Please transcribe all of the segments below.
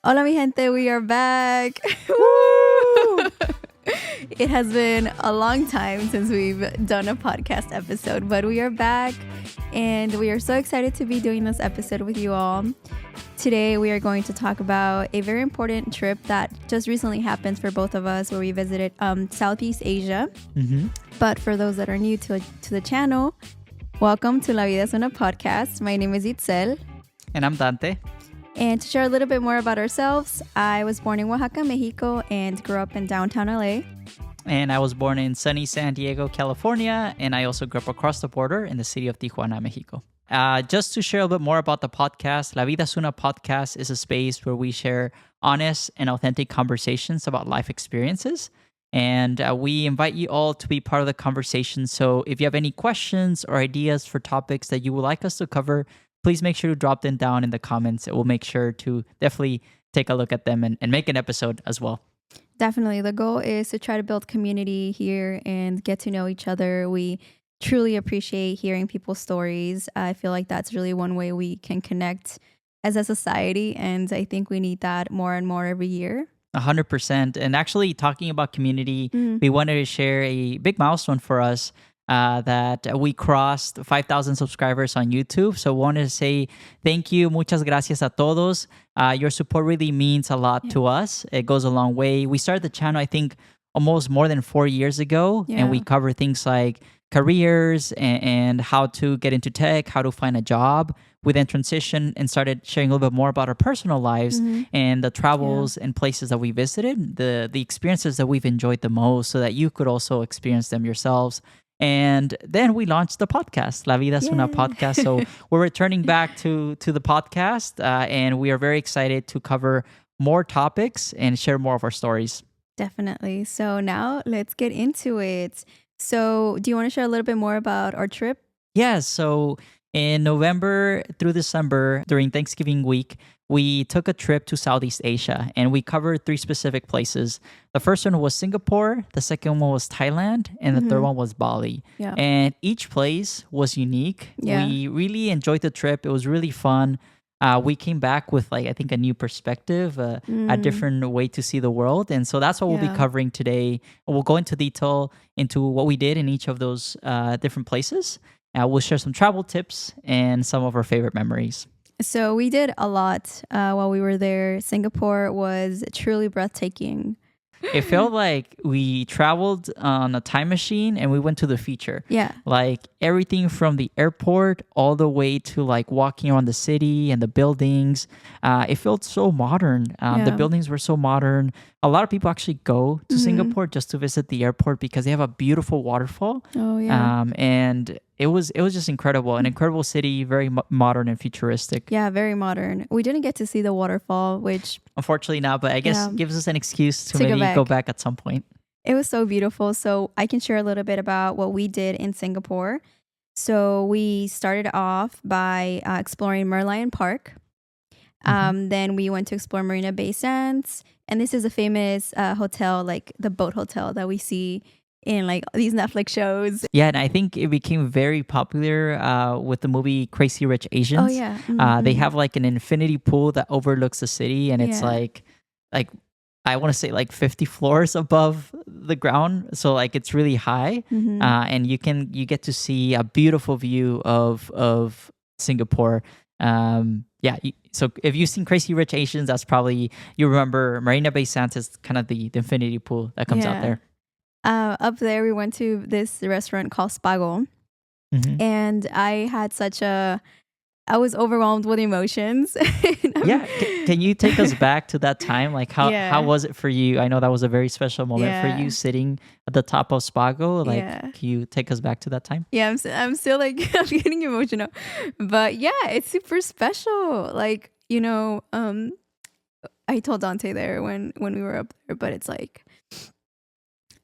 Hola, mi gente, we are back. Woo! It has been a long time since we've done a podcast episode, but we are back and we are so excited to be doing this episode with you all. Today, we are going to talk about a very important trip that just recently happened for both of us where we visited Southeast Asia. Mm-hmm. But for those that are new to the channel, welcome to Vida Es Una Podcast. My name is Itzel. And I'm Dante. And to share a little bit more about ourselves, I was born in Oaxaca, Mexico, and grew up in downtown LA. And I was born in sunny San Diego, California, and I also grew up across the border in the city of Tijuana, Mexico. Just to share a bit more about the podcast, La Vida Es Una Podcast is a space where we share honest and authentic conversations about life experiences. And we invite you all to be part of the conversation. So if you have any questions or ideas for topics that you would like us to cover, please make sure to drop them down in the comments. We'll make sure to definitely take a look at them and make an episode as well. Definitely. The goal is to try to build community here and get to know each other. We truly appreciate hearing people's stories. I feel like that's really one way we can connect as a society. And I think we need that more and more every year. 100%. And actually, talking about community, we wanted to share a big milestone for us. That we crossed 5,000 subscribers on YouTube. So wanted to say thank you. Muchas gracias a todos. Your support really means a lot to us. It goes a long way. We started the channel, I think, almost more than 4 years ago. And we cover things like careers and how to get into tech, how to find a job. We then transitioned and started sharing a little bit more about our personal lives and the travels and places that we visited, the experiences that we've enjoyed the most so that you could also experience them yourselves. And then we launched the podcast, La Vida Es Una Podcast. So we're returning back to the podcast, and we are very excited to cover more topics and share more of our stories. Definitely. So now let's get into it. So do you want to share a little bit more about our trip? Yes. So in November through December, during Thanksgiving week, we took a trip to Southeast Asia and we covered 3 specific places. The first one was Singapore, the second one was Thailand, and the third one was Bali. Yeah. And each place was unique. Yeah. We really enjoyed the trip. It was really fun. We came back with I think a new perspective, a different way to see the world. And so that's what we'll be covering today. We'll go into detail into what we did in each of those different places. We'll share some travel tips and some of our favorite memories. So we did a lot while we were there. Singapore was truly breathtaking. It felt like we traveled on a time machine and we went to the future. Yeah. Like everything from the airport all the way to like walking around the city and the buildings. It felt so modern. The buildings were so modern. A lot of people actually go to Singapore just to visit the airport because they have a beautiful waterfall. Oh, yeah. And it was just incredible. An incredible city, very modern and futuristic. Yeah, very modern. We didn't get to see the waterfall, which... Unfortunately not, but I guess gives us an excuse to maybe go back at some point. It was so beautiful. So I can share a little bit about what we did in Singapore. So we started off by exploring Merlion Park. Then we went to explore Marina Bay Sands. And this is a famous hotel, like the boat hotel that we see in like these Netflix shows. Yeah, and I think it became very popular with the movie Crazy Rich Asians. Oh, yeah. They have like an infinity pool that overlooks the city, and it's like I want to say like 50 floors above the ground. So like it's really high. And you get to see a beautiful view of Singapore. So if you've seen Crazy Rich Asians, that's probably, you remember Marina Bay Sands is kind of the infinity pool that comes out there. Up there, we went to this restaurant called Spago. And I was overwhelmed with emotions. Yeah. Can you take us back to that time? Like how was it for you? I know that was a very special moment for you sitting at the top of Spago. Like, can you take us back to that time? Yeah, I'm still like, I'm getting emotional. But yeah, it's super special. Like, I told Dante there when we were up there, but it's like,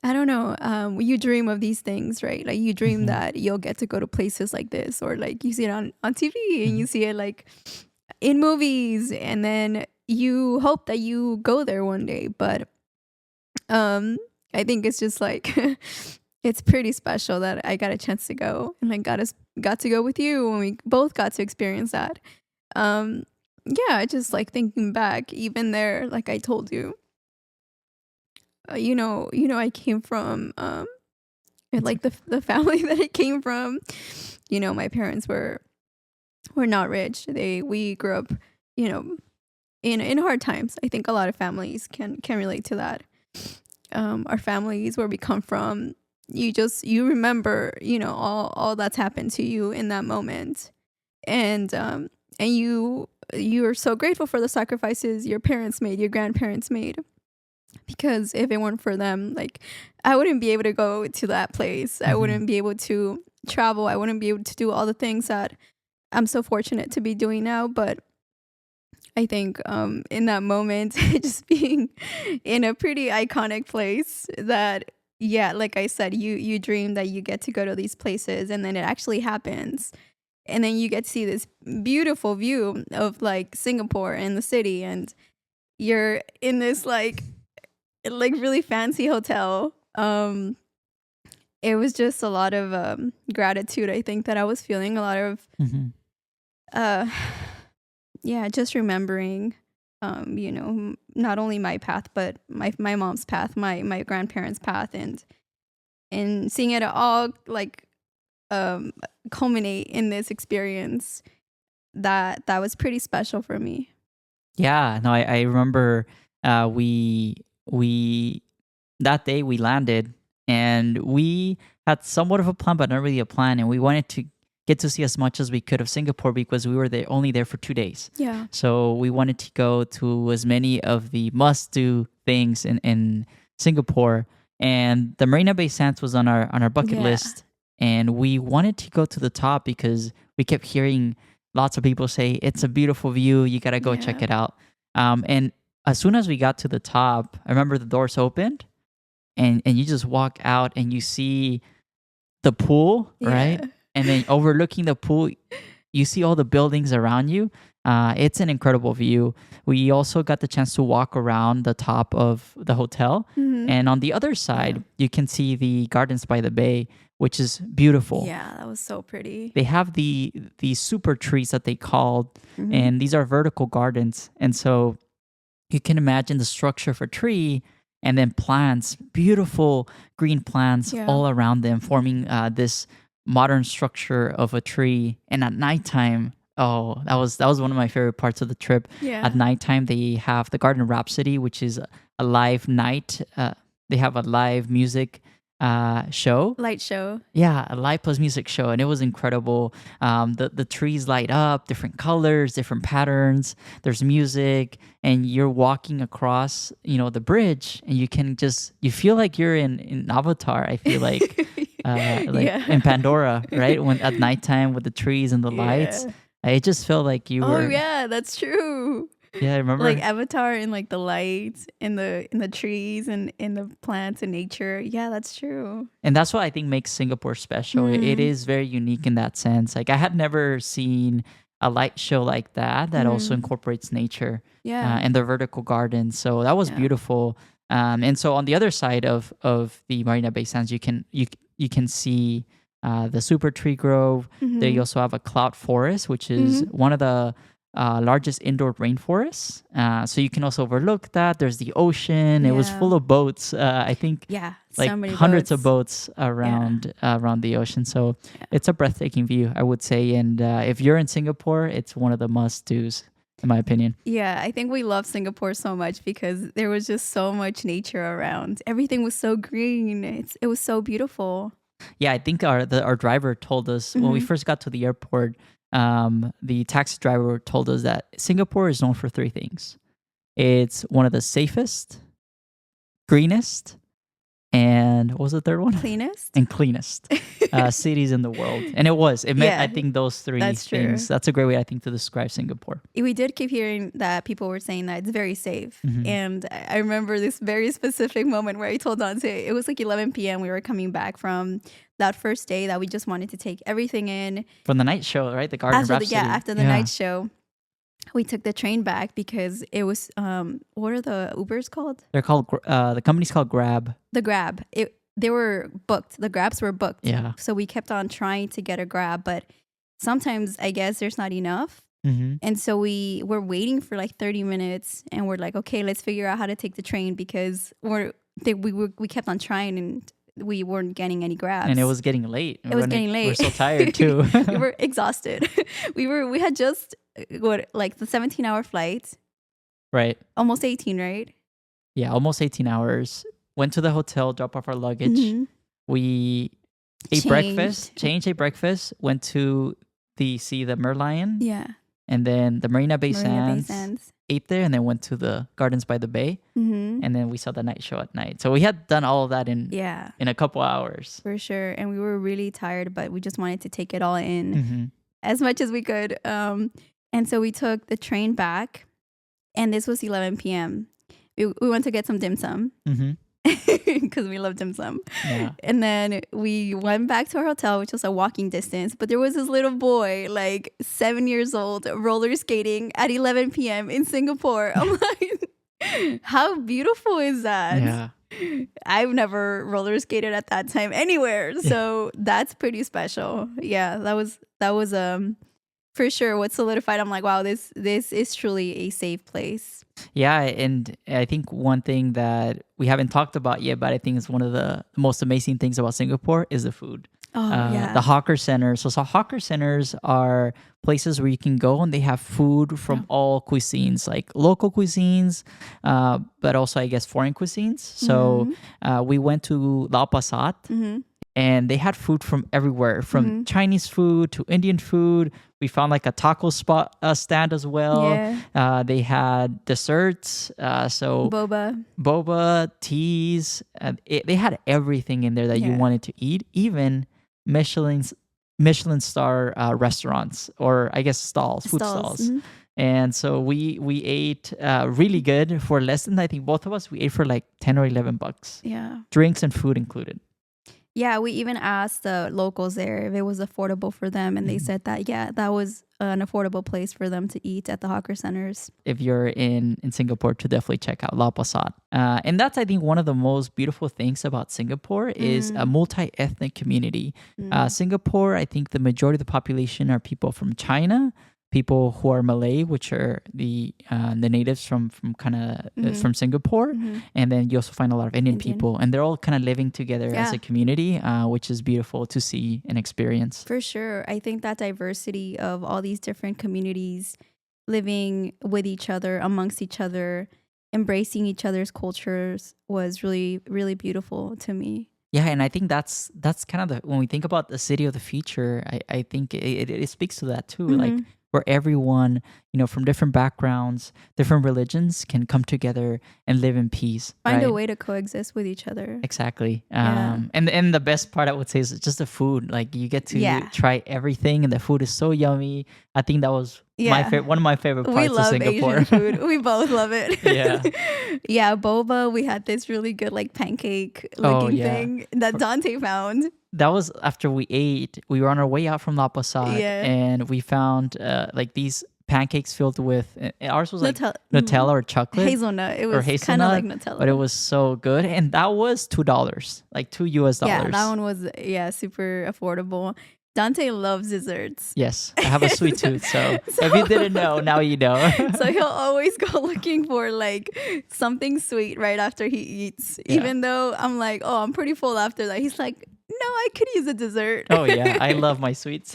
I don't know. You dream of these things, right? Like you dream that you'll get to go to places like this, or like you see it on TV and you see it like in movies, and then you hope that you go there one day. But I think it's just like it's pretty special that I got a chance to go and like got to go with you, and we both got to experience that. yeah, just like thinking back, even there, like I told you, I came from It's like the family that I came from. My parents were not rich. We grew up, you know, in hard times. I think a lot of families can relate to that. Our families where we come from, you remember, all that's happened to you in that moment, and you are so grateful for the sacrifices your parents made, your grandparents made, because if it weren't for them, like, I wouldn't be able to go to that place. I Mhm. wouldn't be able to travel. I wouldn't be able to do all the things that I'm so fortunate to be doing now. But I think in that moment, just being in a pretty iconic place that, yeah, like I said, you dream that you get to go to these places, and then it actually happens. And then you get to see this beautiful view of like Singapore and the city, and you're in this like really fancy hotel. It was just a lot of gratitude, I think, that I was feeling, a lot of Mhm. uh yeah, just remembering, not only my path, but my mom's path, my grandparents' path, and seeing it all like um culminate in this experience that was pretty special for me. Yeah, no, I remember we that day we landed and we had somewhat of a plan, but not really a plan. And we wanted to get to see as much as we could of Singapore because we were there only there for 2 days. Yeah. So we wanted to go to as many of the must do things in Singapore. And the Marina Bay Sands was on our bucket Yeah. list. And we wanted to go to the top because we kept hearing lots of people say it's a beautiful view. You gotta go check Yeah. it out. And as soon as we got to the top, I remember the doors opened and you just walk out and you see the pool, right? Yeah. And then overlooking the pool, you see all the buildings around you. It's an incredible view. We also got the chance to walk around the top of the hotel. Mhm. And on the other Yeah. side, you can see the Gardens by the Bay, which is beautiful. Yeah, that was so pretty. They have the super trees that they called, Mhm. and these are vertical gardens. And so you can imagine the structure of a tree and then plants, beautiful green plants Yeah. all around them, forming this modern structure of a tree. And at nighttime, oh, that was one of my favorite parts of the trip. At Yeah. nighttime, they have the Garden Rhapsody, which is a live night. They have a live music show. Light show. Yeah, a live plus music show, and it was incredible. The trees light up, different colors, different patterns. There's music, and you're walking across, the bridge, and you feel like you're in Avatar. I feel like Yeah. in Pandora, right? When at nighttime with the trees and the lights, Yeah. it just felt like you Oh were. yeah, that's true. Yeah, I Like remember. Avatar and like the lights in the trees and in the plants and nature. Yeah, that's true. And that's what I think makes Singapore special. It Mm. is very unique in that sense. Like I had never seen a light show like that also Mm. incorporates nature Yeah. and the vertical gardens. So that was Yeah. beautiful. And so on the other side of the Marina Bay Sands, you can see the Super Tree Grove. There you Mhm. also have a cloud forest, which is Mhm. one of the largest indoor rainforests. So you can also overlook that. There's the ocean. It was Yeah. full of boats. I think Yeah. like So many hundreds of boats. boats Yeah. around the ocean. So Yeah. it's a breathtaking view, I would say. And if you're in Singapore, it's one of the must dos, in my opinion. Yeah, I think we love Singapore so much because there was just so much nature around. Everything was so green. It was so beautiful. Yeah, I think our driver told us when we Mhm. first got to the airport. The taxi driver told us that Singapore is known for three things. It's one of the safest, greenest, and what was the third one? Cleanest? And cleanest cities in the world. And it meant, I Yeah, think, those three that's true. things. That's a great way, I think, to describe Singapore. We did keep hearing that people were saying that it's very safe. Hmm. And I remember this very specific moment where I told Dante, it was like 11 p.m. We were coming back from that first day that we just wanted to take everything in. From the night show, right? The Garden Rhapsody. After the night show, we took the train back because it was, what are the Ubers called? They're called, the company's called Grab. The Grab. They were booked. The Grabs were booked. Yeah. So we kept on trying to get a Grab, but sometimes I guess there's not enough. And so we were waiting for like 30 minutes and we're like, okay, let's figure out how to take the train because we kept on trying and we weren't getting any grabs. And it was getting late. It was getting late. We're so tired too. We were exhausted. We had just like the 17-hour flight. Right. Almost 18, right? Yeah, almost 18 hours. Went to the hotel, dropped off our luggage. We ate breakfast, ate breakfast, went to see the Merlion. Yeah. And then the Marina Bay Sands. Ate there and then went to the Gardens by the Bay. And then we saw the night show at night. So we had done all of that in a couple hours. For sure. And we were really tired, but we just wanted to take it all in as much as we could. And so we took the train back and this was 11 p.m. We went to get some dim sum. Because we love dim sum. Yeah. And then we went back to our hotel, which was a walking distance. But there was this little boy, like 7 years old, roller skating at 11 p.m. in Singapore. I'm like, how beautiful is that? Yeah. I've never roller skated at that time anywhere. So that's pretty special. Yeah, that was for sure what solidified. I'm like, wow, this is truly a safe place. Yeah, and I think one thing that we haven't talked about yet, but I think is one of the most amazing things about Singapore is the food. The hawker centers. So hawker centers are places where you can go and they have food from all cuisines, like local cuisines, but also I guess foreign cuisines. So we went to Lau Pa Sat. And they had food from everywhere, from Chinese food to Indian food. We found like a taco stand as well. Yeah. They had desserts, so boba, teas. They had everything in there that you wanted to eat, even Michelin star restaurants, or I guess food stalls. And so we ate really good for less than, I think both of us, we ate for like $10 or $11. Yeah. Drinks and food included. Yeah, we even asked the locals there if it was affordable for them. And they said that, that was an affordable place for them to eat at the hawker centers. If you're in Singapore, to definitely check out Lau Pa Sat. And that's, I think, one of the most beautiful things about Singapore is a multi-ethnic community. Singapore, I think the majority of the population are people from China, people who are Malay, which are the natives from Singapore, and then you also find a lot of Indian people, and they're all kind of living together as a community, which is beautiful to see and experience. For sure, I think that diversity of all these different communities living with each other, amongst each other, embracing each other's cultures was really, really beautiful to me. Yeah, and I think that's kind of when we think about the city of the future, I think it speaks to that too, like where everyone, from different backgrounds, different religions can come together and live in peace. Find a way to coexist with each other. Exactly. And the best part I would say is just the food. Like you get to try everything and the food is so yummy. I think that was one of my favorite parts of Singapore. Asian food. We both love it. Yeah. Yeah, boba, we had this really good like pancake looking thing that Dante found. That was after we ate. We were on our way out from Lau Pa Sat, and we found like these pancakes filled with, ours was like Nutella or chocolate. Hazelnut. It was kind of like Nutella. But it was so good. And that was $2, like $2. Yeah, that one was, super affordable. Dante loves desserts. Yes, I have a sweet tooth. So if you didn't know, now you know. So he'll always go looking for like something sweet right after he eats. Yeah. Even though I'm like, oh, I'm pretty full after that. He's like, no, I could use a dessert. Oh yeah, I love my sweets.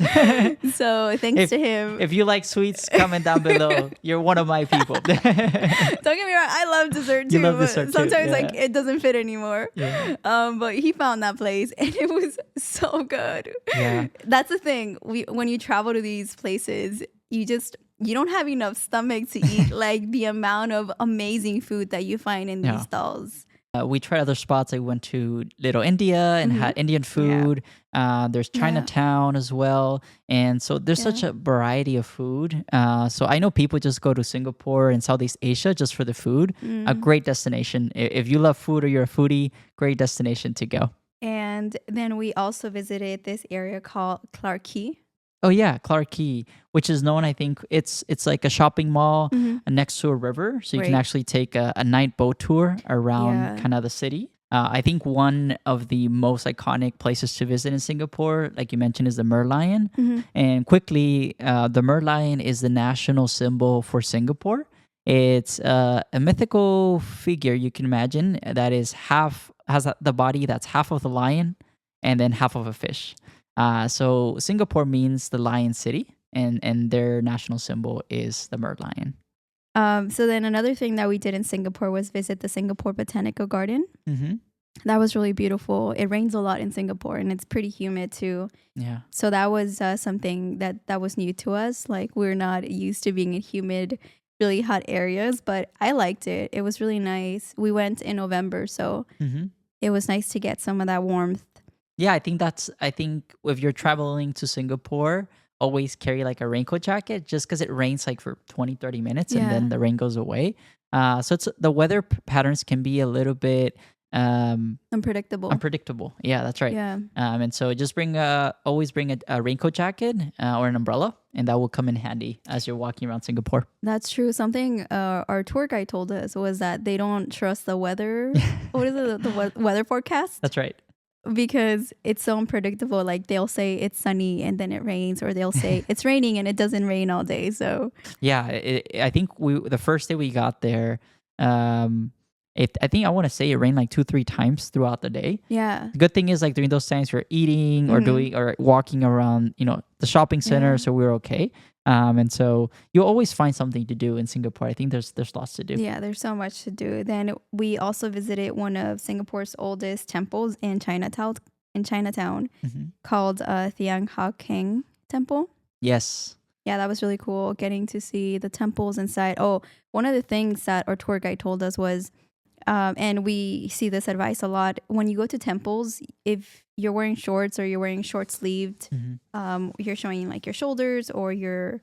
So thanks to him. If you like sweets, comment down below. You're one of my people. Don't get me wrong, I love dessert too. You love dessert too. Sometimes like it doesn't fit anymore. Yeah. But he found that place and it was so good. Yeah. That's the thing. When you travel to these places, you don't have enough stomach to eat like the amount of amazing food that you find in these stalls. We tried other spots. I went to Little India and had Indian food. Yeah. There's Chinatown as well. And so there's such a variety of food. So I know people just go to Singapore and Southeast Asia just for the food. A great destination. If you love food or you're a foodie, great destination to go. And then we also visited this area called Clarke Quay. Oh yeah, Clarke Quay, which is known, I think it's like a shopping mall next to a river. So you can actually take a night boat tour around kind of the city. I think one of the most iconic places to visit in Singapore, like you mentioned, is the Merlion. And quickly, the Merlion is the national symbol for Singapore. It's a mythical figure you can imagine that is has the body that's half of the lion and then half of a fish. So Singapore means the lion city, and their national symbol is the Merlion. So then another thing that we did in Singapore was visit the Singapore Botanical Garden. Mm-hmm. That was really beautiful. It rains a lot in Singapore and it's pretty humid too. Yeah. So that was something that was new to us. Like we're not used to being in humid, really hot areas, but I liked it. It was really nice. We went in November, so it was nice to get some of that warmth. Yeah, I think if you're traveling to Singapore, always carry like a raincoat jacket just because it rains like for 20-30 minutes and then the rain goes away. So the weather patterns can be a little bit Unpredictable. Yeah, that's right. Yeah. And so just always bring a raincoat jacket or an umbrella, and that will come in handy as you're walking around Singapore. That's true. Something our tour guide told us was that they don't trust the weather. What is it? The weather forecast? That's right. Because it's so unpredictable. Like they'll say it's sunny and then it rains, or they'll say it's raining and it doesn't rain all day. So yeah, I think the first day we got there, I think I want to say it rained like 2-3 times throughout the day. Yeah. The good thing is like during those times we're eating or doing or walking around, the shopping center, so we're okay. And so you'll always find something to do in Singapore. I think there's lots to do. Yeah, there's so much to do. Then we also visited one of Singapore's oldest temples in Chinatown, called Thiang Ha Keng Temple. Yes. Yeah, that was really cool getting to see the temples inside. Oh, one of the things that our tour guide told us was, and we see this advice a lot, when you go to temples, if you're wearing shorts or you're wearing short sleeved, you're showing like your shoulders or your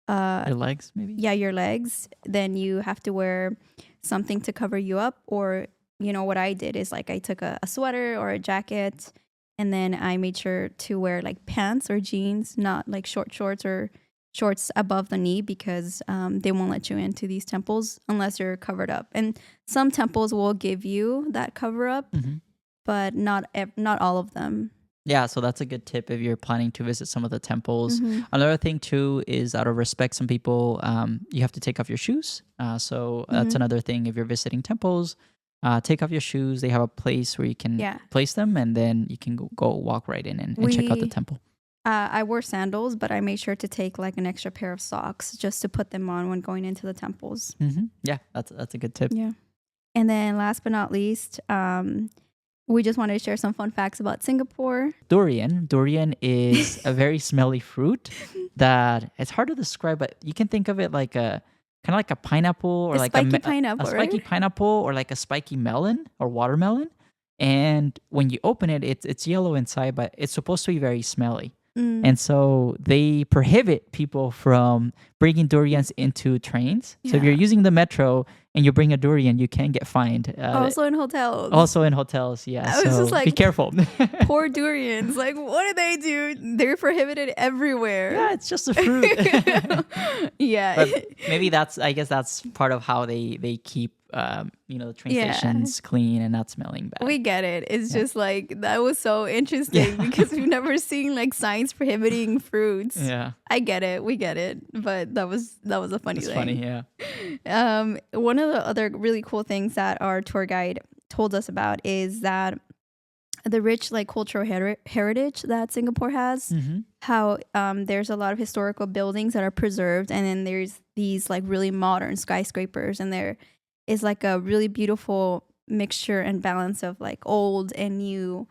legs maybe. Yeah, your legs. Then you have to wear something to cover you up. Or what I did is like I took a sweater or a jacket, and then I made sure to wear like pants or jeans, not like short shorts or shorts above the knee, because they won't let you into these temples unless you're covered up. And some temples will give you that cover up, but not all of them. Yeah, so that's a good tip if you're planning to visit some of the temples. Another thing too is, out of respect, some people, you have to take off your shoes. So that's another thing. If you're visiting temples, take off your shoes. They have a place where you can place them, and then you can go walk right in and check out the temple. I wore sandals, but I made sure to take like an extra pair of socks just to put them on when going into the temples. Yeah, that's a good tip. Yeah. And then last but not least, we just wanted to share some fun facts about Singapore. Durian. Durian is a very smelly fruit that it's hard to describe, but you can think of it like kind of like a pineapple, or like spiky pineapple, a spiky pineapple, or like a spiky melon or watermelon. And when you open it, it's yellow inside, but it's supposed to be very smelly. And so they prohibit people from bringing durians into trains. So if you're using the metro and you bring a durian, you can get fined. Also in hotels. Yeah. I was just like, be careful. Poor durians. Like, what do they do? They're prohibited everywhere. Yeah, it's just a fruit. Yeah. But maybe I guess that's part of how they keep the train stations clean and not smelling bad. We get it. It's just like, that was so interesting because we've never seen like signs prohibiting fruits. Yeah. I get it. We get it. But that was a funny thing. Funny, yeah. One of the other really cool things that our tour guide told us about is that the rich like cultural heritage that Singapore has, how there's a lot of historical buildings that are preserved, and then there's these like really modern skyscrapers, and there is like a really beautiful mixture and balance of like old and new.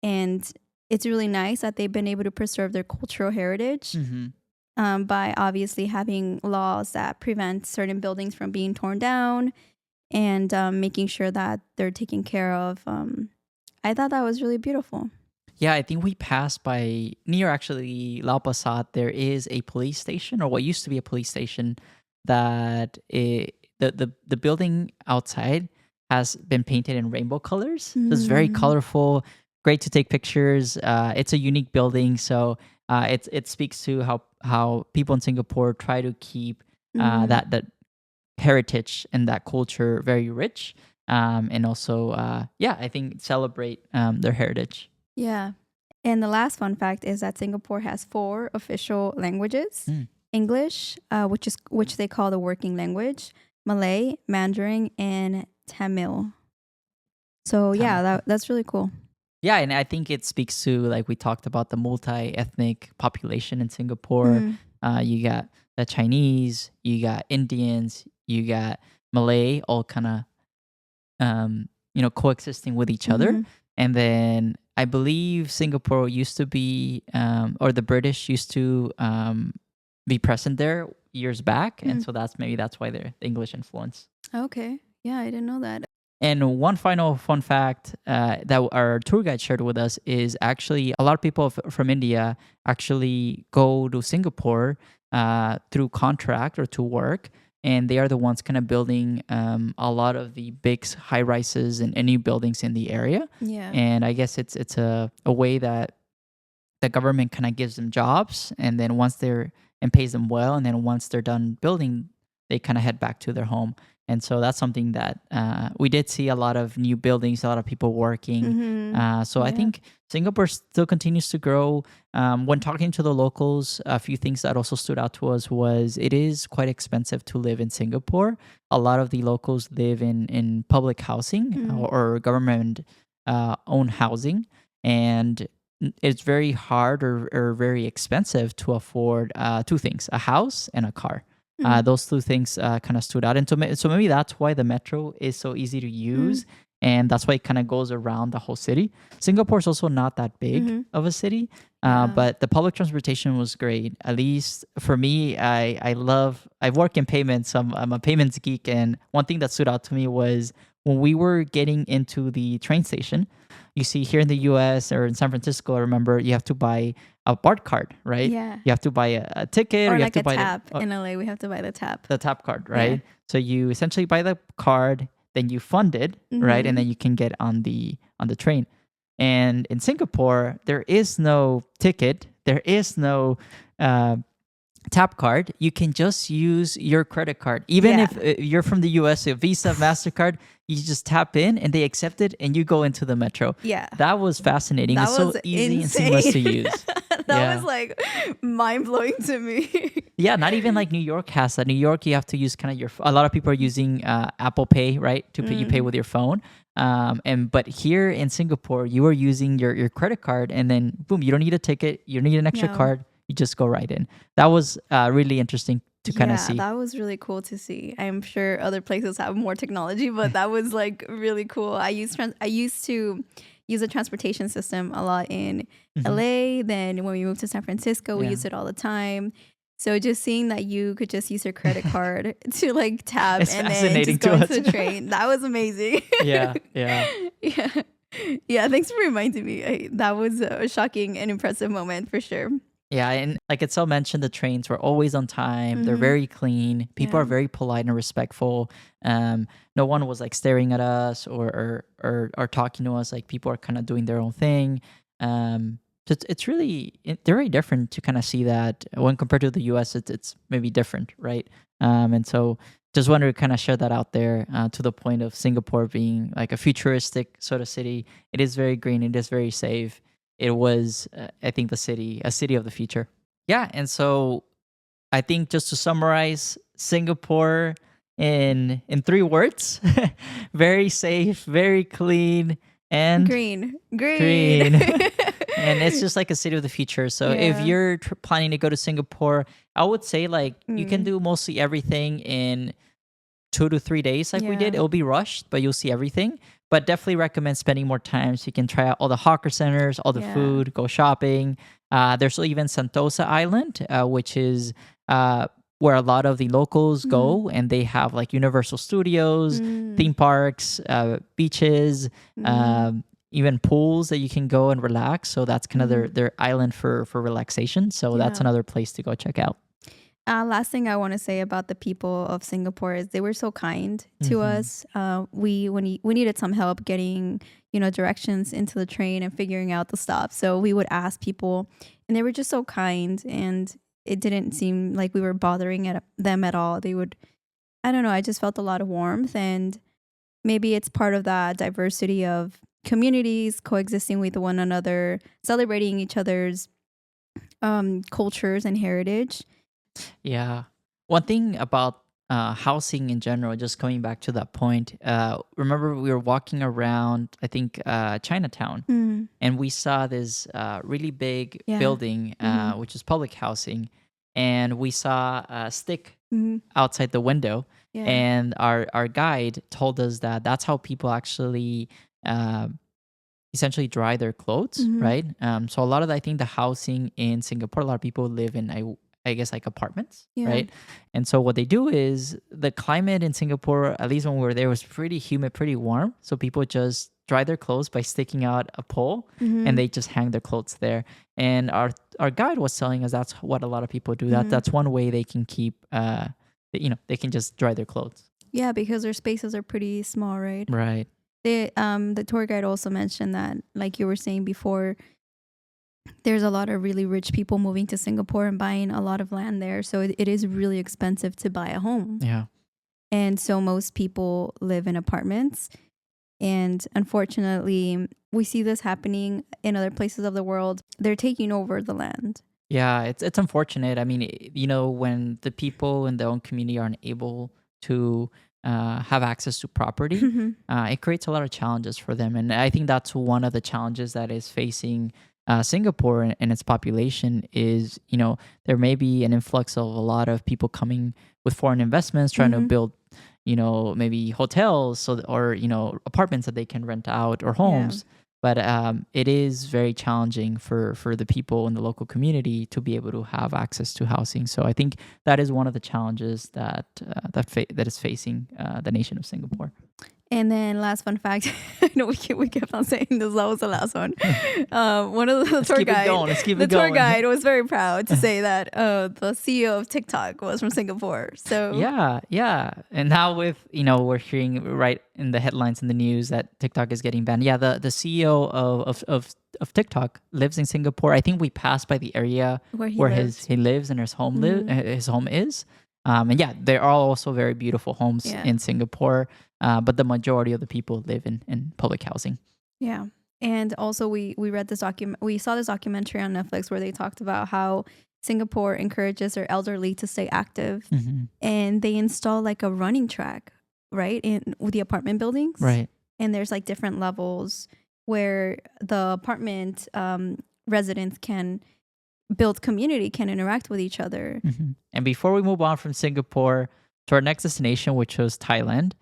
And it's really nice that they've been able to preserve their cultural heritage by obviously having laws that prevent certain buildings from being torn down, and making sure that they're taken care of. I thought that was really beautiful. Yeah, I think we passed by near actually Lau Pa Sat. There is a police station, or what used to be a police station, that the building outside has been painted in rainbow colors. So it's very colorful, great to take pictures. It's a unique building, so it speaks to how people in Singapore try to keep that heritage and that culture very rich. and also, yeah, I think celebrate their heritage. Yeah. And the last fun fact is that Singapore has 4 official languages: Mm. English, which they call the working language, Malay, Mandarin, and Tamil. So yeah, Tamil. that's really cool. Yeah, and I think it speaks to, like we talked about, the multi-ethnic population in Singapore. Mhm. You got the Chinese, you got Indians, you got Malay, all kind of coexisting with each other. Mhm. And then I believe Singapore used to be, or the British used to be present there years back, and Mm. so that's why they're the English influence. Okay. Yeah, I didn't know that. And one final fun fact that our tour guide shared with us is actually a lot of people from India actually go to Singapore through contract or to work. And they are the ones kind of building a lot of the big high rises and new buildings in the area. Yeah. And I guess it's a way that the government kind of gives them jobs. And then once they're and pays them well. And then once they're done building, they kind of head back to their home. And so that's something that we did see a lot of new buildings, a lot of people working. Mhm. So I Yeah. think Singapore still continues to grow. When talking to the locals, a few things that also stood out to us was it is quite expensive to live in Singapore. A lot of the locals live in public housing Mm. or government owned housing. And it's very hard or very expensive to afford two things: a house and a car. Mm. Those two things kind of stood out, and so maybe that's why the metro is so easy to use, and that's why it kind of goes around the whole city. Singapore's also not that big Mhm. of a city, Yeah. but the public transportation was great. At least for me, I work in payments. I'm a payments geek, and one thing that stood out to me was when we were getting into the train station. You see, here in the U.S. or in San Francisco, I remember you have to buy a BART card, right? Yeah. You have to buy a ticket, or Or you have like to a buy tap. In LA, we have to buy the tap. the tap card, Yeah. right? So you essentially buy the card, then you fund it, right? And Mhm. then you can get on the train. And in Singapore, there is no ticket, there is no uh, tap card. You can just use your credit card. Even Yeah. if you're from the US, a Visa, MasterCard, you just tap in and they accept it and you go into the metro. Yeah. That was fascinating. That It's so was easy and seamless to insane. use. That was Yeah. like mind blowing to me. Yeah, not even like New York has that. New York, you have to use kind of a lot of people are using Apple Pay, right? You pay with your phone. But here in Singapore, you are using your credit card, and then boom, you don't need a ticket, you don't need an extra No. card, you just go right in. That was really interesting to kind of Yeah, see. that was really cool to see. I'm sure other places have more technology, but that was like really cool. I used to use a transportation system a lot in Mhm. LA. Then when we moved to San Francisco, we Yeah. used it all the time. So just seeing that you could just use your credit card to like tap It's and then fascinating just go to into us. the train, that was amazing. Yeah, yeah. Yeah. Yeah, thanks for reminding me. That was a shocking and impressive moment for sure. Yeah, and like Itzel mentioned, the trains were always on time. They're Mhm. very clean. People are Yeah. very polite and respectful. No one was like staring at us or talking to us. Like people are kind of doing their own thing. So it's really they're very different to kind of see that when compared to the U.S. It's maybe different, right? And so just wanted to kind of share that out there to the point of Singapore being like a futuristic sort of city. It is very green. It is very safe. It was, I think, a city of the future. Yeah, and so I think just to summarize, Singapore in 3 words: very safe, very clean, and Green. green. Green. And it's just like a city of the future. So if Yeah. you're planning to go to Singapore, I would say like you can Mm. do mostly everything in 2 to 3 days like we did. Yeah. It'll be rushed, but you'll see everything. But definitely recommend spending more time so you can try out all the hawker centers, all the Yeah. food, go shopping. There's even Sentosa Island, which is where a lot of the locals Mhm. go, and they have like Universal Studios, theme Mm. parks, beaches, Mhm. even pools that you can go and relax. So that's kind of Mhm. their island for relaxation. So that's Yeah. another place to go check out. Last thing I want to say about the people of Singapore is they were so kind to Mhm. us. We needed some help getting directions into the train and figuring out the stop. So we would ask people, and they were just so kind, and it didn't seem like we were bothering them at all. They would, I don't know, I just felt a lot of warmth, and maybe it's part of that diversity of communities coexisting with one another, celebrating each other's cultures and heritage. Yeah. One thing about housing in general, just coming back to that point, remember we were walking around, I think, Chinatown, Mm, and we saw this really big yeah. building, Hmm. which is public housing, and we saw a stick Hmm. outside the window, Yeah. and our guide told us that that's how people actually uh, essentially dry their clothes, Hmm. right? So a lot of I think the housing in Singapore, a lot of people live in I guess like apartments, Yeah. right? And so what they do is the climate in Singapore, at least when we were there, was pretty humid, pretty warm. So people just dry their clothes by sticking out a pole, and Hmm. they just hang their clothes there. And our guide was telling us that's what a lot of people do. Hmm. That's one way they can keep they can just dry their clothes. Yeah, because their spaces are pretty small, right? Right. The tour guide also mentioned that, like you were saying before, there's a lot of really rich people moving to Singapore and buying a lot of land there. So it is really expensive to buy a home. Yeah. And so most people live in apartments. And unfortunately, we see this happening in other places of the world. They're taking over the land. Yeah, it's unfortunate. I mean, when the people in their own community aren't able to have access to property, it creates a lot of challenges for them. And I think that's one of the challenges that is facing Singapore and its population is, there may be an influx of a lot of people coming with foreign investments trying to Hmm. build, maybe hotels or, apartments that they can rent out or Yeah. homes. But it is very challenging for the people in the local community to be able to have access to housing. So I think that is one of the challenges that is facing the nation of Singapore. And then last fun fact, I know we kept on saying this. That was the last one. One of the Let's keep it going. Let's keep the it tour going. guide was very proud to say that the CEO of TikTok was from Singapore. So Yeah, yeah. And now with, we're hearing right in the headlines in the news that TikTok is getting banned. Yeah, the CEO of TikTok lives in Singapore. I think we passed by the area where he where lived. he lives and Mhm. his home is. And yeah, there are also very beautiful homes Yeah. in Singapore, but the majority of the people live in public housing. Yeah. And also we read this we saw this documentary on Netflix where they talked about how Singapore encourages their elderly to stay active, Hmm. and they install like a running track, right, in with the apartment buildings. Right. And there's like different levels where the apartment residents can build community, can interact with each other. And before we move on from Singapore to our next destination, which was Thailand,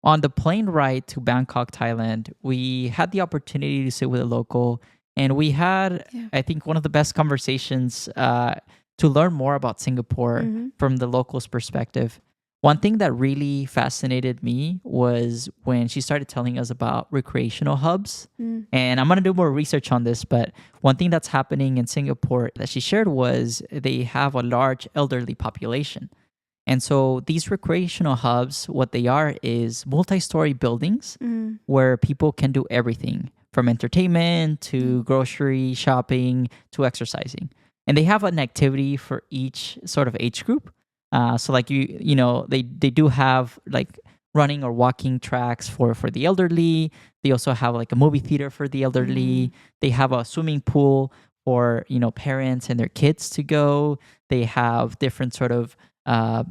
on the plane ride to Bangkok, Thailand, we had the opportunity to sit with a local, and we had, Yeah. I think, one of the best conversations to learn more about Singapore Hmm. from the locals' perspective. One thing that really fascinated me was when she started telling us about recreational hubs. Mm. And I'm going to do more research on this, but one thing that's happening in Singapore that she shared was they have a large elderly population. And so these recreational hubs, what they are is multi-story buildings Mm. where people can do everything from entertainment to grocery shopping to exercising. And they have an activity for each sort of age group. So like they do have like running or walking tracks for the elderly. They also have like a movie theater for the elderly. They have a swimming pool for parents and their kids to go. They have different sort of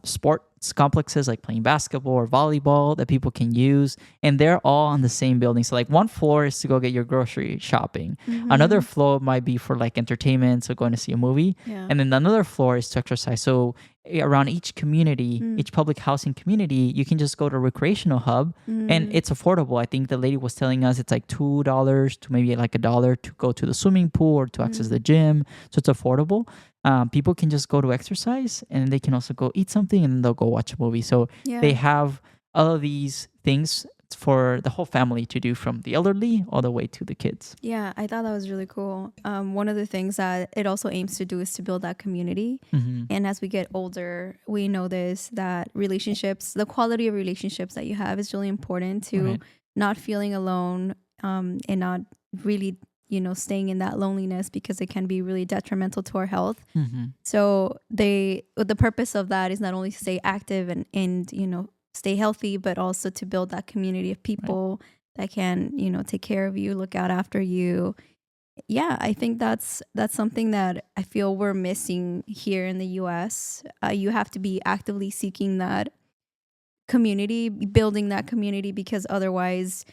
sports complexes like playing basketball or volleyball that people can use, and they're all on the same building. So like one floor is to go get your grocery shopping, another floor might be for like entertainment, so going to see a movie, Yeah. and then another floor is to exercise. So around each community, each public housing community, you can just go to a recreational hub, and it's affordable. I think the lady was telling us it's like $2 to maybe like $1 to go to the swimming pool or to access the gym, so it's affordable. People can just go to exercise, and they can also go eat something, and they'll go watch a movie. So Yeah. they have all of these things for the whole family to do, from the elderly all the way to the kids. Yeah, I thought that was really cool. One of the things that it also aims to do is to build that community. And as we get older, we notice that the quality of relationships that you have is really important to Right. not feeling alone, and not really, staying in that loneliness, because it can be really detrimental to our health. So the purpose of that is not only to stay active and stay healthy, but also to build that community of Right. people that can, take care of you, look out after you. Yeah, I think that's something that I feel we're missing here in the US. You have to be actively seeking that community, building that community, because otherwise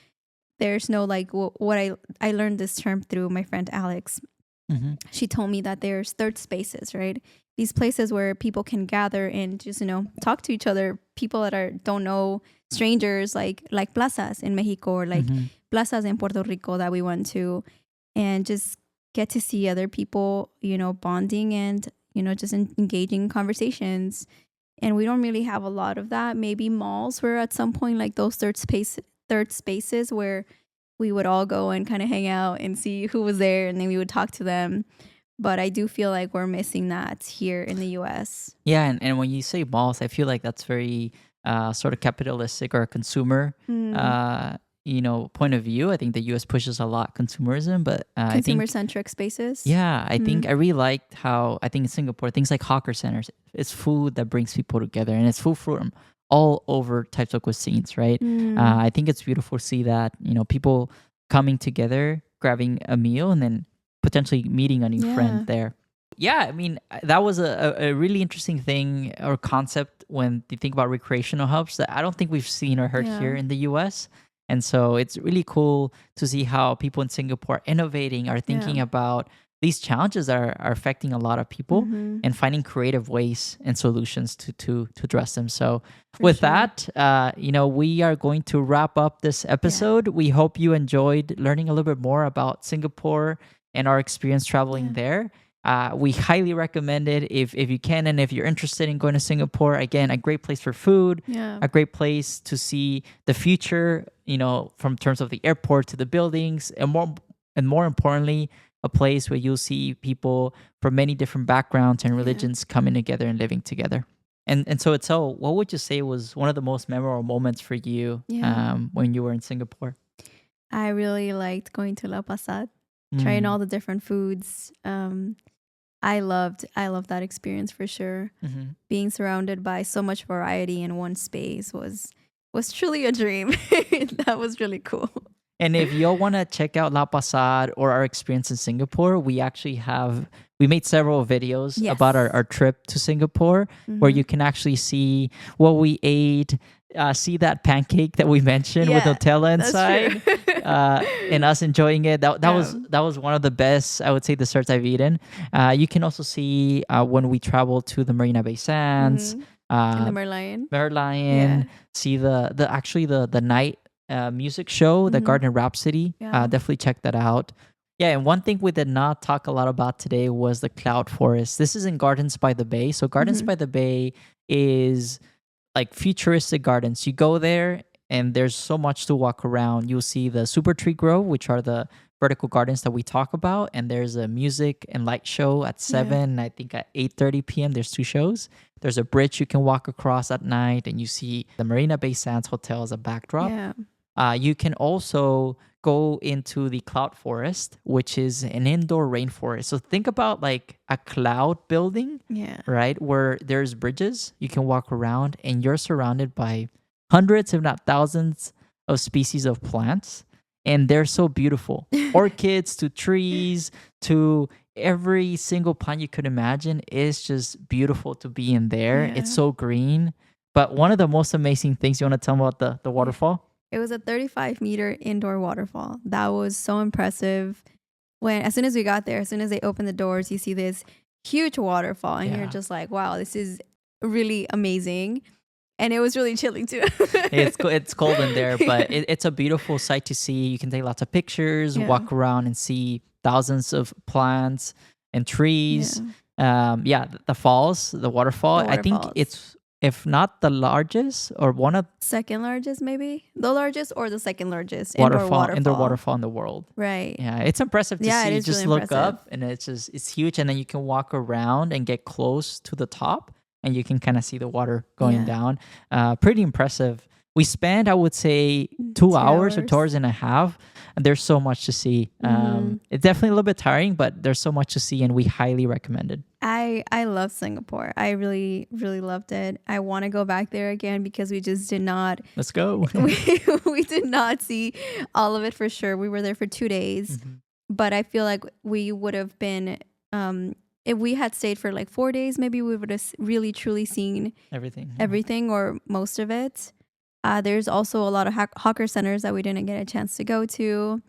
there's no like what I learned this term through my friend Alex. Mm-hmm. She told me that there's third spaces, right? These places where people can gather and just, talk to each other, people that don't know, strangers, like plazas in Mexico, or like Mm-hmm. plazas in Puerto Rico that we went to, and just get to see other people, bonding and, just engaging in conversations. And we don't really have a lot of that. Maybe malls were at some point like those third spaces where we would all go and kind of hang out and see who was there, and then we would talk to them. But I do feel like we're missing that here in the US. Yeah, and when you say malls, I feel like that's very sort of capitalistic or consumer, point of view. I think the U.S. pushes a lot consumerism, but I think Consumer-centric spaces. yeah, I think I really liked how I think in Singapore things like hawker centers, it's food that brings people together, and it's food from all over types of cuisines, right? I think it's beautiful to see that people coming together, grabbing a meal, and then potentially meeting a new Yeah. friend there. Yeah, I mean that was a really interesting thing or concept when you think about recreational hubs that I don't think we've seen or heard Yeah. here in the U.S. And so it's really cool to see how people in Singapore are innovating, are thinking Yeah. about these challenges that are affecting a lot of people Mhm. and finding creative ways and solutions to address them. So For with sure. that, we are going to wrap up this episode. We hope you enjoyed learning a little bit more about Singapore and our experience traveling Yeah. there. We highly recommend it if you can, and if you're interested in going to Singapore. Again, a great place for food, Yeah. a great place to see the future, from terms of the airport to the buildings, and more importantly, a place where you'll see people from many different backgrounds and Yeah. religions coming together and living together. And so what would you say was one of the most memorable moments for you Yeah. when you were in Singapore? I really liked going to La Pasad, trying all the different foods. I loved that experience for sure. Mm-hmm. Being surrounded by so much variety in one space was truly a dream. That was really cool. And if y'all want to check out La Pasad or our experience in Singapore, we made several videos Yes. about our trip to Singapore, where Mhm. you can actually see what we ate, see that pancake that we mentioned with Yeah, Nutella That's inside, true. and us enjoying it. That Yeah. was one of the best, I would say, desserts I've eaten. You can also see when we travel to the Marina Bay Sands, Mhm. In the uh, Merlion. Merlion, see the night music show, the Mhm. Garden Rhapsody. Yeah. Definitely check that out. Yeah, and one thing we did not talk a lot about today was the Cloud Forest. This is in Gardens by the Bay. So Gardens Mhm. by the Bay is like futuristic gardens. You go there and there's so much to walk around. You'll see the Super Tree Grove, which are the vertical gardens that we talk about, and there's a music and light show at 7. I think at 8:30 p.m. there's 2 shows. There's a bridge you can walk across at night, and you see the Marina Bay Sands Hotel as a backdrop. Yeah. You can also go into the Cloud Forest, which is an indoor rainforest. So think about like a cloud building, Yeah. right? Where there's bridges, you can walk around, and you're surrounded by hundreds, if not thousands, of species of plants. And they're so beautiful. Orchids to trees to every single plant you could imagine is just beautiful to be in there. Yeah. It's so green. But one of the most amazing things, you want to tell me about the waterfall? It was a 35-meter indoor waterfall. That was so impressive. As soon as we got there, as soon as they opened the doors, you see this huge waterfall, and you're Yeah. just like, wow, this is really amazing. And it was really chilly too. It's cold in there, but it's a beautiful sight to see. You can take lots of pictures, Yeah. walk around, and see thousands of plants and trees. The falls, the waterfall. I think waterfalls. it's, if not the largest or one of Second largest, maybe the largest or the second largest indoor indoor waterfall in the world. Right. Yeah, it's impressive to Yeah, it see. is Just really look impressive. up, and it's huge, and then you can walk around and get close to the top, and you can kind of see the water going Yeah. down. Pretty impressive. we spent, I would say, 2 hours or 2 hours 2 hours. and a half. And there's so much to see. It's definitely a little bit tiring, but there's so much to see, and we highly recommend it. I love Singapore. I really really loved it. I want to go back there again because we just did not Let's go. we did not see all of it for sure. We were there for 2 days, but I feel like we would have been if we had stayed for like 4 days, maybe we would have really truly seen Everything. everything or most of it. There's also a lot of hawker centers that we didn't get a chance to go to,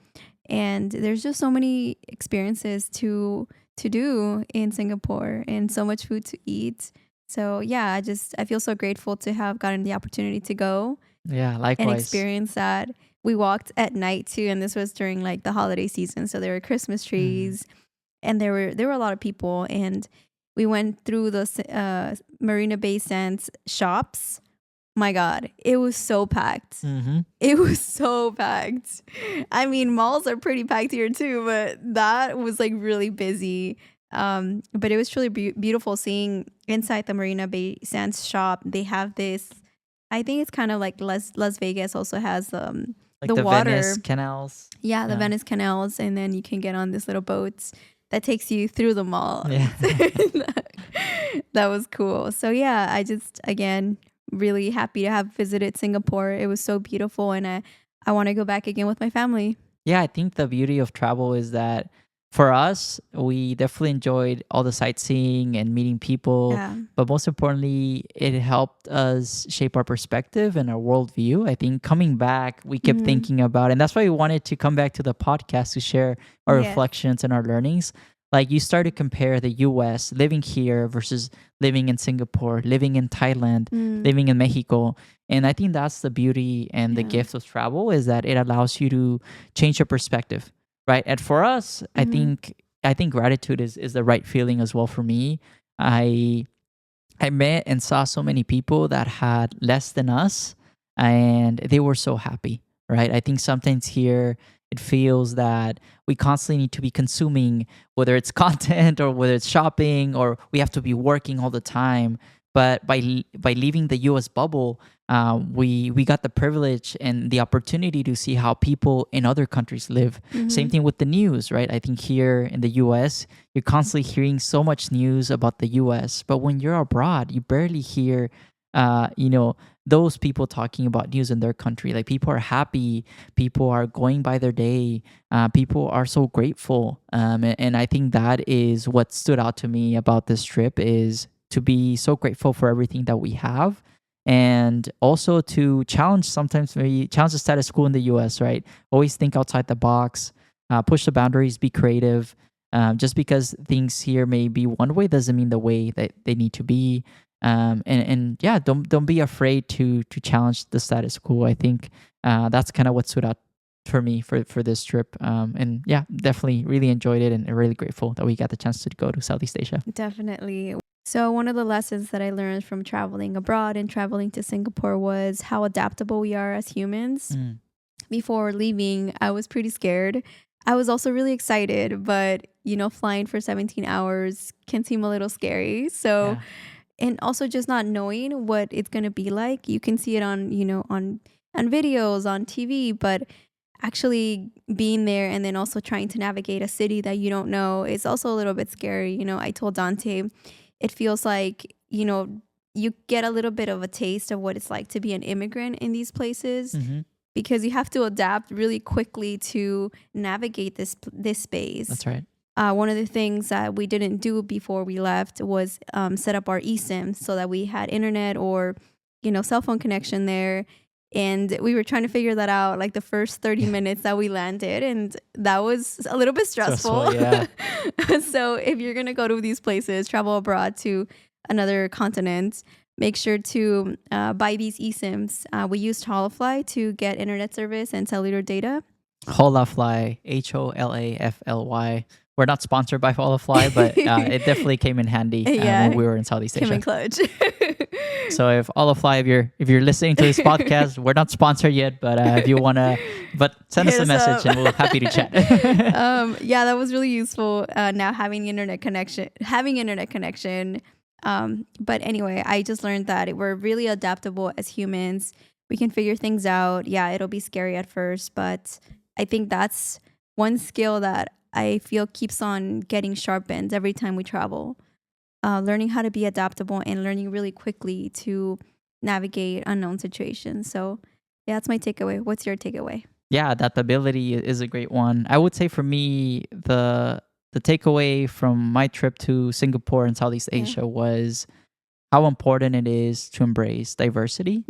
and there's just so many experiences to do in Singapore and so much food to eat. So yeah, I feel so grateful to have gotten the opportunity to go Yeah, and likewise. experience that. We walked at night too, and this was during like the holiday season, so there were Christmas trees, and there were a lot of people, and we went through the Marina Bay Sands shops. My God, it was so packed. It was so packed. I mean, malls are pretty packed here too, but that was like really busy. But it was truly beautiful seeing inside the Marina Bay Sands shop. They have this, I think it's kind of like Las Vegas also has Like the the water. Venice canals. Yeah, the Yeah. Venice canals, and then you can get on this little boat that takes you through the mall. Yeah. That was cool. So yeah, I just again really happy to have visited Singapore. It was so beautiful, and I want to go back again with my family. Yeah, I think the beauty of travel is that for us, we definitely enjoyed all the sightseeing and meeting people. Yeah. But most importantly, it helped us shape our perspective and our worldview. I think coming back, we kept thinking about, and that's why we wanted to come back to the podcast to share our Yes. reflections and our learnings. Like you start to compare the US, living here versus living in Singapore, living in Thailand, living in Mexico. And I think that's the beauty and the Yeah. gift of travel is that it allows you to change your perspective, right? And for us, I think gratitude is the right feeling as well for me. I met and saw so many people that had less than us, and they were so happy, right? I think sometimes here it feels that we constantly need to be consuming, whether it's content or whether it's shopping, or we have to be working all the time. But by leaving the U.S. bubble, we got the privilege and the opportunity to see how people in other countries live. Same thing with the news, right? I think here in the U.S., you're constantly hearing so much news about the U.S., but when you're abroad, you barely hear, those people talking about news in their country. Like people are happy, people are going by their day, people are so grateful, and I think that is what stood out to me about this trip is to be so grateful for everything that we have, and also to sometimes maybe challenge the status quo in the US, right? Always think outside the box, push the boundaries, be creative. Just because things here may be one way doesn't mean the way that they need to be. And yeah, don't be afraid to challenge the status quo. I think that's kind of what stood out for me for this trip. And yeah, definitely really enjoyed it and really grateful that we got the chance to go to Southeast Asia. Definitely. So one of the lessons that I learned from traveling abroad and traveling to Singapore was how adaptable we are as humans. Before leaving, I was pretty scared. I was also really excited, but flying for 17 hours can seem a little scary. So, and also just not knowing what it's going to be like. You can see it on videos, on TV, but actually being there and then also trying to navigate a city that you don't know is also a little bit scary. I told Dante, it feels like, you get a little bit of a taste of what it's like to be an immigrant in these places. Because you have to adapt really quickly to navigate this space. That's right. One of the things that we didn't do before we left was set up our eSIM so that we had internet or, cell phone connection there. And we were trying to figure that out like the first 30 minutes that we landed. And that was a little bit stressful. Yeah. So if you're going to go to these places, travel abroad to another continent, make sure to buy these eSIMs. We used Holafly to get internet service and cellular data. Holafly, HOLAFLY. We're not sponsored by Holafly, but it definitely came in handy when we were in Southeast Asia. Came in clutch. So if Holafly, if you're listening to this podcast, we're not sponsored yet, but if you wanna, but send us a message and we're happy to chat. Yeah, that was really useful. Now having internet connection. But anyway, I just learned that we're really adaptable as humans. We can figure things out. Yeah, it'll be scary at first, but I think that's one skill that I feel keeps on getting sharpened every time we travel. Learning how to be adaptable and learning really quickly to navigate unknown situations. So, yeah, that's my takeaway. What's your takeaway? Yeah, adaptability is a great one. I would say for me, the takeaway from my trip to Singapore and Southeast Yeah. Asia was how important it is to embrace diversity.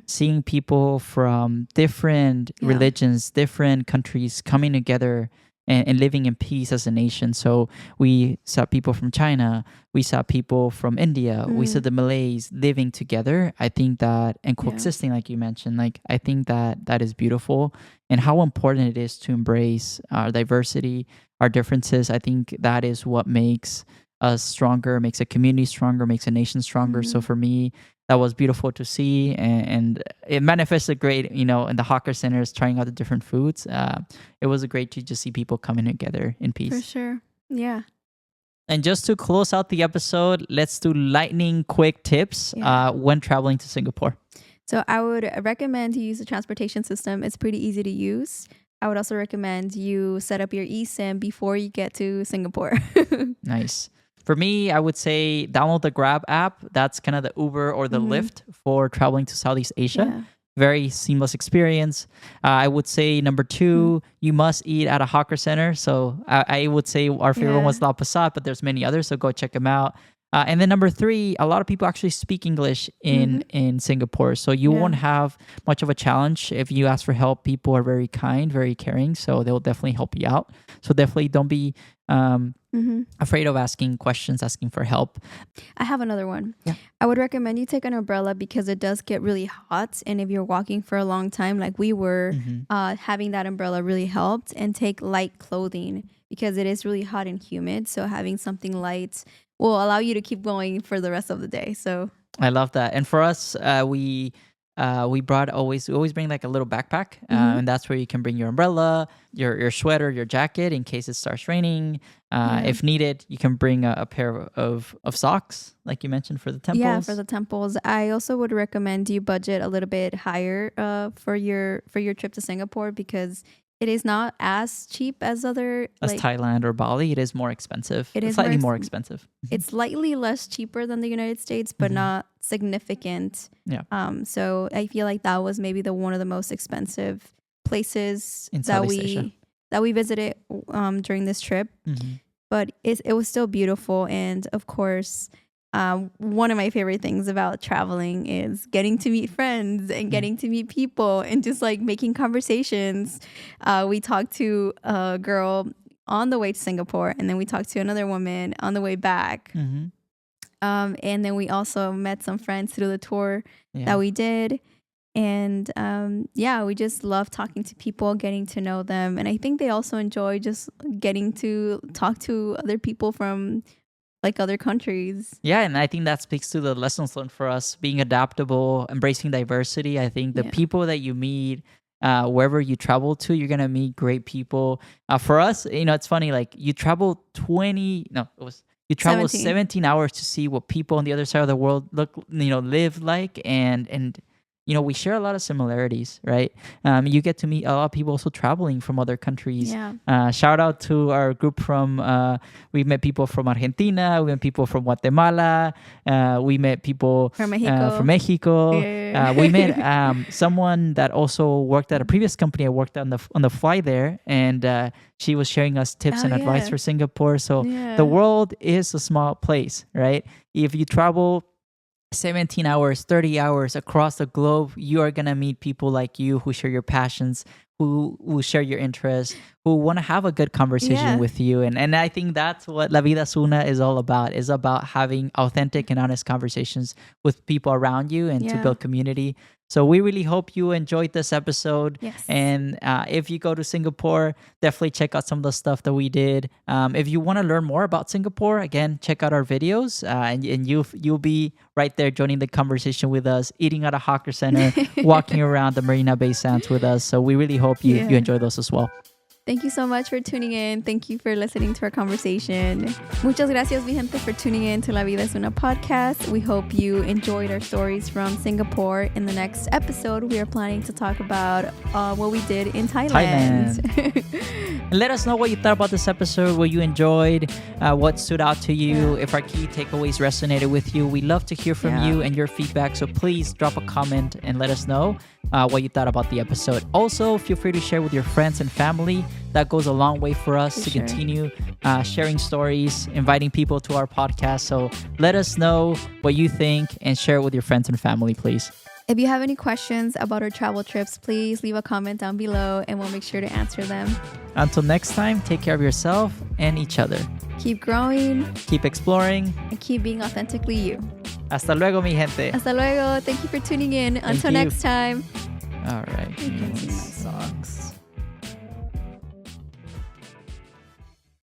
Seeing people from different Yeah. religions, different countries coming together and living in peace as a nation. So we saw people from China, we saw people from India, we saw the Malays living together. I think that, and Yeah. coexisting, like you mentioned, like I think that that is beautiful, and how important it is to embrace our diversity, our differences. I think that is what makes us stronger, makes a community stronger, makes a nation stronger. So for me, that was beautiful to see, and it manifested great, in the hawker centers, trying out the different foods. It was great to just see people coming together in peace. For sure. Yeah. And just to close out the episode, let's do lightning quick tips when traveling to Singapore. So I would recommend you use the transportation system. It's pretty easy to use. I would also recommend you set up your eSIM before you get to Singapore. Nice. For me, I would say download the Grab app. That's kind of the Uber or the Lyft for traveling to Southeast Asia. Yeah. Very seamless experience. I would say number 2, you must eat at a hawker center. So I would say our favorite one was La Passat, but there's many others, so go check them out. And then number 3, a lot of people actually speak English in Singapore. So you won't have much of a challenge. If you ask for help, people are very kind, very caring. So they'll definitely help you out. So definitely don't be afraid of asking questions, asking for help. I have another one. Yeah. I would recommend you take an umbrella because it does get really hot. And if you're walking for a long time, like we were, having that umbrella really helped. And take light clothing because it is really hot and humid. So having something light will allow you to keep going for the rest of the day. So I love that. And for us, we always bring like a little backpack, and that's where you can bring your umbrella, your sweater, your jacket in case it starts raining. If needed, you can bring a pair of socks, like you mentioned, for the temples. Yeah, for the temples. I also would recommend you budget a little bit higher for your trip to Singapore because it is not as cheap as other Thailand or Bali. It is more expensive. It's slightly more expensive. It's slightly less cheaper than the United States, but not significant. Yeah. So I feel like that was maybe one of the most expensive places In Southeast Asia. that we visited during this trip. But it was still beautiful, and of course, one of my favorite things about traveling is getting to meet friends and getting to meet people and just like making conversations. We talked to a girl on the way to Singapore, and then we talked to another woman on the way back. And then we also met some friends through the tour that we did. And we just love talking to people, getting to know them. And I think they also enjoy just getting to talk to other people from like other countries. Yeah, and I think that speaks to the lessons learned for us, being adaptable, embracing diversity. I think the people that you meet, wherever you travel to, you're gonna meet great people. For us, it's funny, like you travel 17 hours to see what people on the other side of the world live like, and we share a lot of similarities, right? You get to meet a lot of people also traveling from other countries. Yeah. Shout out to our group we met people from Argentina, we met people from Guatemala, we met people From Mexico. Yeah. We met someone that also worked at a previous company I worked on the fly there, and she was sharing us tips and advice for Singapore. So the world is a small place, right? If you travel 17 hours, 30 hours across the globe, you are going to meet people like you who share your passions, who will share your interests, who want to have a good conversation with you. And I think that's what La Vida Es Una is all about, is about having authentic and honest conversations with people around you and to build community. So we really hope you enjoyed this episode. Yes. And if you go to Singapore, definitely check out some of the stuff that we did. If you want to learn more about Singapore, again, check out our videos, and you'll be right there joining the conversation with us, eating at a hawker center, walking around the Marina Bay Sands with us. So we really hope you enjoy those as well. Thank you so much for tuning in. Thank you for listening to our conversation. Muchas gracias, mi gente, for tuning in to La Vida Es Una Podcast. We hope you enjoyed our stories from Singapore. In the next episode, we are planning to talk about what we did in Thailand. And let us know what you thought about this episode, what you enjoyed, what stood out to you, if our key takeaways resonated with you. We love to hear from you and your feedback. So please drop a comment and let us know what you thought about the episode. Also, feel free to share with your friends and family. That goes a long way for us to continue sharing stories, inviting people to our podcast. So let us know what you think and share it with your friends and family, please. If you have any questions about our travel trips, please leave a comment down below and we'll make sure to answer them. Until next time, take care of yourself and each other. Keep growing. Keep exploring. And keep being authentically you. Hasta luego, mi gente. Hasta luego. Thank you for tuning in. Until next time. All right. You can see my socks.